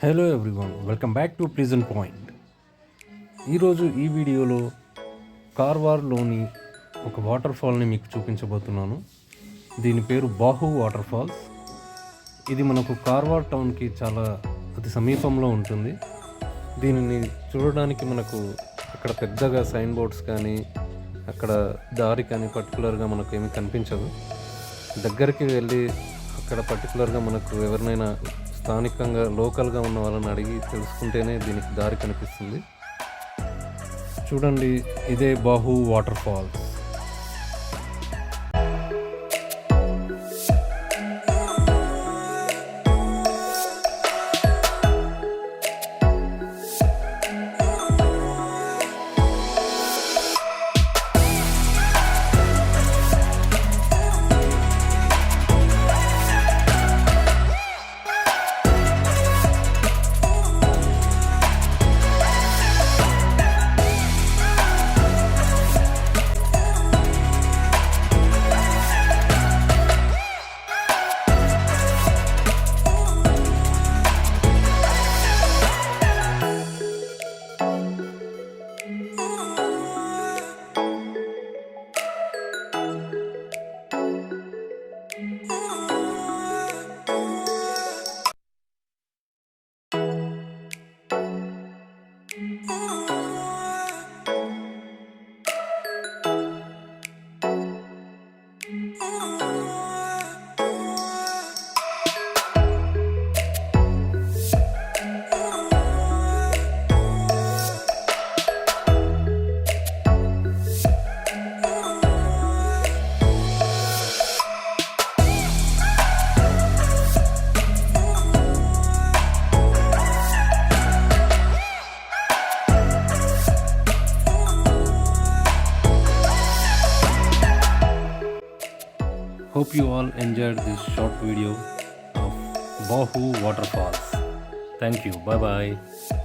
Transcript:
Hello everyone, welcome back to prison point. ఈరోజు ఈ వీడియోలో కార్వార్లోని ఒక వాటర్ ఫాల్ని మీకు చూపించబోతున్నాను. దీని పేరు బాహు వాటర్ ఫాల్స్. ఇది మనకు కార్వార్ టౌన్కి చాలా అతి సమీపంలో ఉంటుంది. దీనిని చూడడానికి మనకు అక్కడ పెద్దగా సైన్ బోర్డ్స్ కానీ అక్కడ దారి కానీ పర్టికులర్గా మనకు ఏమీ కనిపించదు. దగ్గరికి వెళ్ళి అక్కడ పర్టికులర్గా మనకు ఎవరినైనా స్థానికంగా లోకల్గా ఉన్న వాళ్ళని అడిగి తెలుసుకుంటేనే దీనికి దారి కనిపిస్తుంది. చూడండి, ఇదే బాహు water falls. Hope you all enjoyed this short video of Bahu Waterfalls. Thank you. Bye bye.